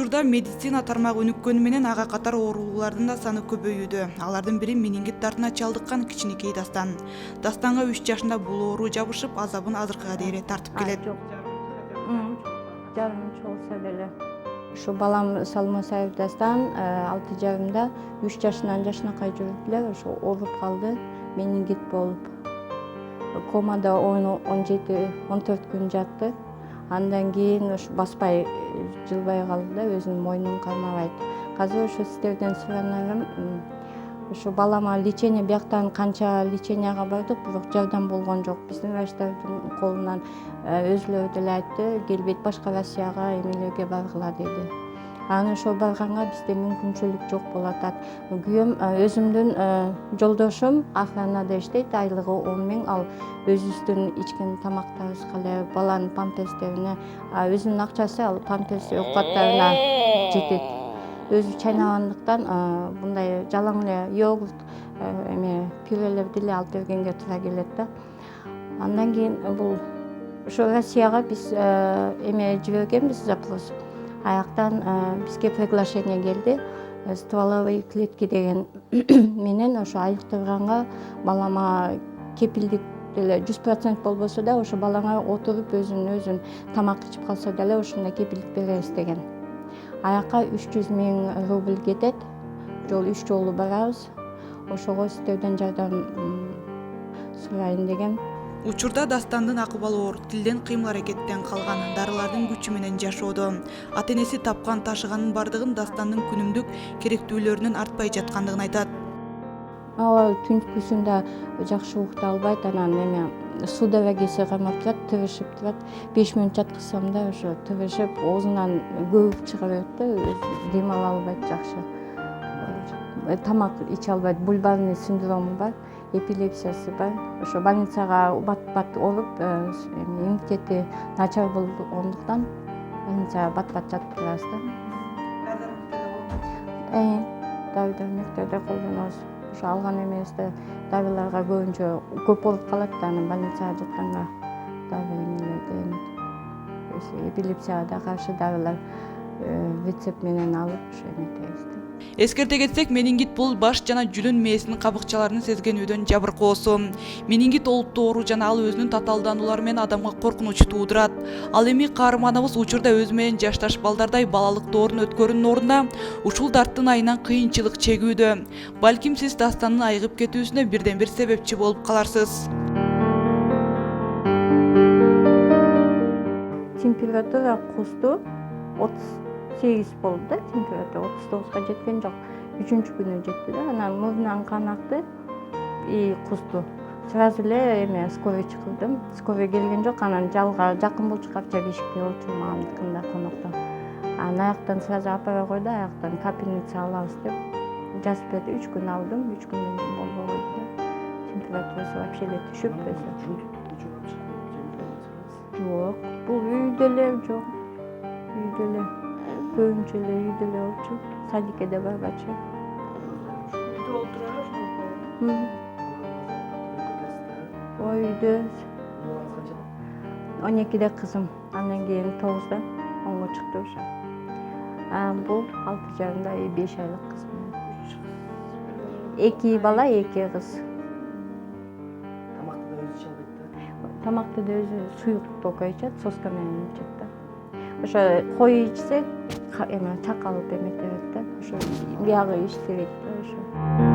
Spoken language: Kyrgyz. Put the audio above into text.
Учурда медицина тармагы өнүккөнү менен ага катар оорулардын да саны көбөйүүдө. Алардын бири менингит дартына чалдыккан кичинекей Дастан. Дастанга 3 жашында бул оору жабышып, азабын азыркыга дейре тартып келет. Жарым болсо деле. Ушу балам Салмасаев Дастан 6,5 3 жашынан жашынакай жүрүп эле ошо ооруп калды, менингит болуп. Комада 17-14 күн жатты. Андан кийин ушу баспай жылбай калды да, өзүнүн мойнун кармабайт. Азыр ошо сиздерден суранарым, ушу балама лечение бияктан канча леченияга бардык, бирок жардам болгон жок. Биздин врачтардын колунан өзүлөрү деле айтты, келбейт башка Россияга эмелерге баргыла деди. Анан ошо барганга бизде мүмкүнчүлүк жок болуп атат. Күйөөм өзүмдүн жолдошум охранада иштейт, айлыгы 10 000, ал өзүбүздүн ичкен тамактарыбызга эле, баланын памперстерине, өзүнүн акчасы ал памперс оокаттарына жетет. Өзү чайнагандыктан мындай жалаң эле йогурт, пюрелерди эле алып бергенге туура келет да. Андан кийин бул ошо Россияга биз жибергенбиз запрос. Аяктан бизге приглашение келди. Стволовые клетки деген менен ошо айыктырганга балама кепилдик деле 100% болбосо да, ошо балаңа отуруп өзүн тамак ичип калса деле ошондой кепилдик беребиз деген. Аякка 300 000 рубль кетет. Жол 3 жолу барабыз. Ошого сиздерден жардам сурайын дегем. Учурда Дастандын акыбалы оор, тилден кыймыл-аракеттен калган, дарылардын күчү менен жашоодо. Ата-энеси тапкан ташыганын бардыгын Дастандын күнүмдүк керектүүлөрүнүн артпай жаткандыгын айтат. Түнкүсүндө жакшы уктап албайт, анан судорогасы камап турат, тырышып турат. 5 мүнөт жаткызсам да ошо тырышып, оозунан көбүк чыга берет да, дем ала албайт жакшы. Тамак иче албайт, бульбарный синдрому бар, эпилепсиясы бар. Ошо больницага бат-бат оруп, иммунитети начар болгондуктан больницага бат-бат жатып турабыз да. Дары-дармектерди колдонобуз. Ошо алган эмебизде дарыларга көбүнчө көп болуп калат да, анан больницага жатканга дары эпилепсияга да каршы дарылар рецепт менен алып ошо эметебиз да. Эскерте кетсек, менингит бул баш жана жүлүн мээсинин кабыкчаларын сезгенүүдөн жабыркоосу. Менингит олуттуу оору жана ал өзүнүн татаалдануулары менен адамга коркунуч туудурат. Ал эми каарманыбыз учурда өзү менен жашташ балдардай балалык доорун өткөрүүнүн ордуна ушул дарттын айынан кыйынчылык чегүүдө. Балким сиз Дастандын айыгып кетүүсүнө бирден бир себепчи болуп каларсыз. Температура кусту 38 болду да, температура 39га жеткен жок. 3-күнү жетти да, анан мурунан кан акты и кусту. Сразу эле скорый чакырдым. Скорый келген жок, анан жалга жакын болчу капча бешикте отурмагандыгында конокто. Анан аяктан сразу апара койду, аяктан капельница алабыз деп жазып берди. 3 күн алдым, 3 күндөн кийин болбой койду. Температурасы вообще эле түшүп жок. Бул үйдө эле жок. Үйдө эле көбүнчө эле үйдө эле болчу. Садикке да барбачу. Үйдө отурабы? Үйдө 12-де кызым, андан кийин 9-да 10-го чыкты ошо. Бул 6,5 и 5 айлык кызым. 2 бала, 2 кыз. Тамакты да өзү суюк только ичет, соска менен ичет да. Ошо кой ичсек, чакалып эметебит да. Ошо биягы иштебейт да ошо.